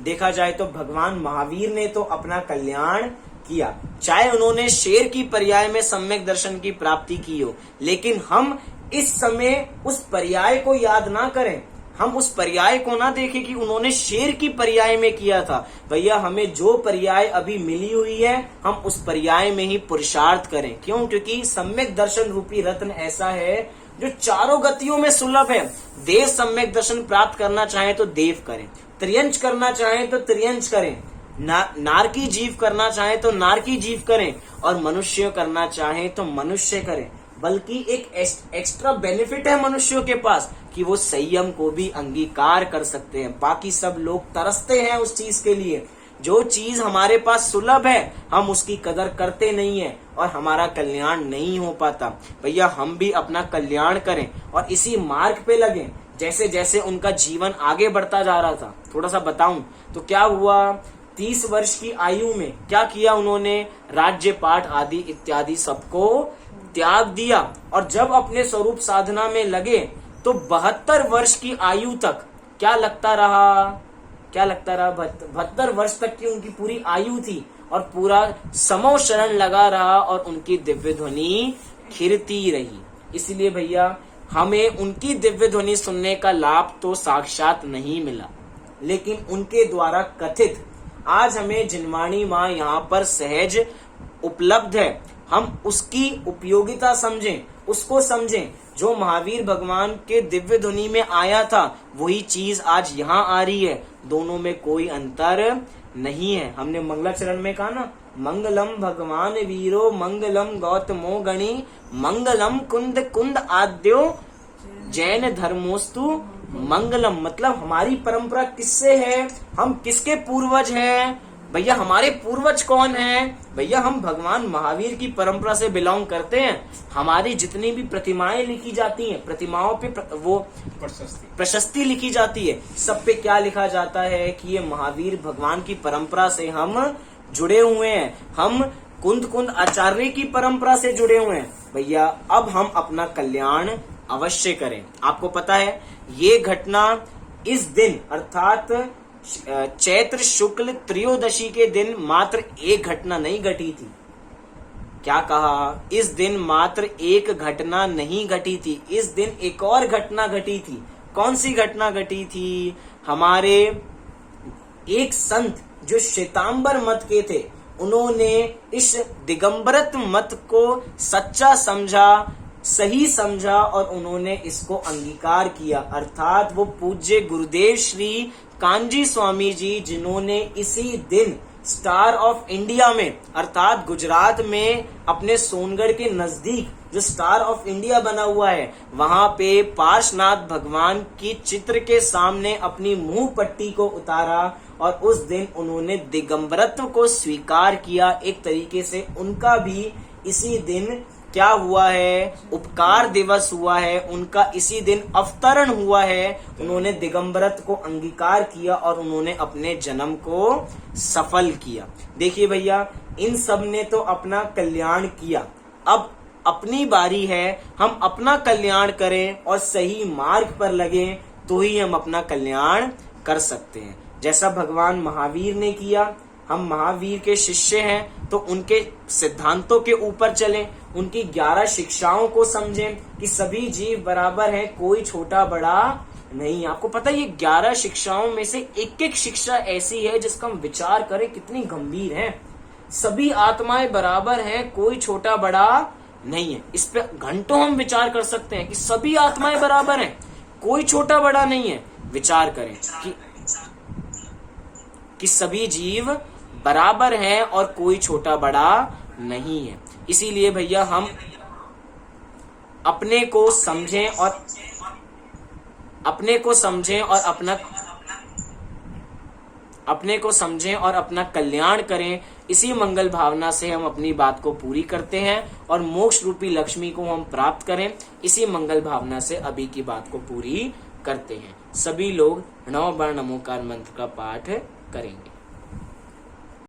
Speaker 1: देखा जाए तो भगवान महावीर ने तो अपना कल्याण किया, चाहे उन्होंने शेर की पर्याय में सम्यक दर्शन की प्राप्ति की हो, लेकिन हम इस समय उस पर्याय को याद ना करें, हम उस पर्याय को ना देखें कि उन्होंने शेर की पर्याय में किया था। भैया हमें जो पर्याय अभी मिली हुई है हम उस पर्याय में ही पुरुषार्थ करें। क्यों? क्योंकि सम्यक दर्शन रूपी रत्न ऐसा है जो चारों गतियों में सुलभ है। देव सम्यक दर्शन प्राप्त करना चाहे तो देव करें, त्रियंच करना चाहे तो त्रियंच करें, नारकी जीव करना चाहे तो नारकी जीव करें, और मनुष्य करना चाहे तो मनुष्य करें। बल्कि एक एक्स्ट्रा बेनिफिट है मनुष्यों के पास कि वो संयम को भी अंगीकार कर सकते हैं। बाकी सब लोग तरसते हैं उस चीज के लिए, जो चीज हमारे पास सुलभ है हम उसकी कदर करते नहीं है और हमारा कल्याण नहीं हो पाता। भैया हम भी अपना कल्याण करें और इसी मार्ग पे लगें। जैसे जैसे उनका जीवन आगे बढ़ता जा रहा था, थोड़ा सा बताऊं तो क्या हुआ, 30 वर्ष की आयु में क्या किया उन्होंने, राज्य पाठ आदि इत्यादि सबको त्याग दिया, और जब अपने स्वरूप साधना में लगे तो 72 वर्ष की आयु तक क्या लगता रहा, 72 वर्ष तक की उनकी पूरी आयु थी और पूरा समो शरण लगा रहा और उनकी दिव्य ध्वनि खिरती रही। इसलिए भैया हमें उनकी दिव्य ध्वनि सुनने का लाभ तो साक्षात नहीं मिला, लेकिन उनके द्वारा कथित आज हमें जिनवाणी माँ यहाँ पर सहज उपलब्ध है। हम उसकी उपयोगिता समझें, उसको समझें। जो महावीर भगवान के दिव्य ध्वनि में आया था वही चीज आज यहाँ आ रही है, दोनों में कोई अंतर नहीं है। हमने मंगलाचरण में कहा ना, मंगलम भगवान वीरो मंगलम गौतमो गणी मंगलम कुंद कुंद आद्यो जैन धर्मोस्तु मंगलम। मतलब हमारी परंपरा किससे है, हम किसके पूर्वज हैं। भैया हमारे पूर्वज कौन हैं, भैया हम भगवान महावीर की परंपरा से बिलोंग करते हैं। हमारी जितनी भी प्रतिमाएं लिखी जाती हैं, प्रतिमाओं पे वो प्रशस्ति लिखी जाती है, सब पे क्या लिखा जाता है कि ये महावीर भगवान की परंपरा से हम जुड़े हुए हैं, हम कुंद कुंद आचार्य की परंपरा से जुड़े हुए हैं। भैया अब हम अपना कल्याण अवश्य करें। आपको पता है ये घटना इस दिन अर्थात चैत्र शुक्ल त्रयोदशी के दिन मात्र एक घटना नहीं घटी थी। क्या कहा? इस दिन मात्र एक घटना नहीं घटी थी, इस दिन एक और घटना घटी थी। कौन सी घटना घटी थी? हमारे एक संत जो श्वेतांबर मत के थे, उन्होंने इस दिगंबरत मत को सच्चा समझा, सही समझा और उन्होंने इसको अंगीकार किया। अर्थात वो पूज्य गुरुदेव श्री कांजी स्वामी जी, जिन्होंने इसी दिन स्टार ऑफ इंडिया में अर्थात गुजरात में अपने सोनगढ़ के नजदीक जो स्टार ऑफ इंडिया बना हुआ है, वहां पे पार्श्वनाथ भगवान की चित्र के सामने अपनी मुंह पट्टी को उतारा और उस दिन उन्होंने दिगंबरत्व को स्वीकार किया। एक तरीके से उनका भी इसी दिन क्या हुआ है? उपकार दिवस हुआ है, उनका इसी दिन अवतरण हुआ है। उन्होंने दिगंबरत्व को अंगीकार किया और उन्होंने अपने जन्म को सफल किया। देखिए भैया, इन सब ने तो अपना कल्याण किया, अब अपनी बारी है हम अपना कल्याण करें और सही मार्ग पर लगे तो ही हम अपना कल्याण कर सकते हैं। जैसा भगवान महावीर ने किया, हम महावीर के शिष्य हैं तो उनके सिद्धांतों के ऊपर चलें, उनकी 11 शिक्षाओं को समझें कि सभी जीव बराबर हैं, कोई छोटा बड़ा नहीं। आपको पता है ये 11 शिक्षाओं में से एक एक शिक्षा ऐसी है जिसका हम विचार करें कितनी गंभीर है। सभी आत्माएं बराबर हैं, कोई छोटा बड़ा नहीं है। इस पे घंटों हम विचार कर सकते हैं कि सभी आत्माएं बराबर हैं, कोई छोटा बड़ा नहीं है। विचार करें कि सभी जीव बराबर हैं और कोई छोटा बड़ा नहीं है। इसीलिए भैया हम अपने को समझें और अपना कल्याण करें। इसी मंगल भावना से हम अपनी बात को पूरी करते हैं और मोक्ष रूपी लक्ष्मी को हम प्राप्त करें। इसी मंगल भावना से अभी की बात को पूरी करते हैं। सभी लोग 9 बार नमोकार मंत्र का पाठ करेंगे।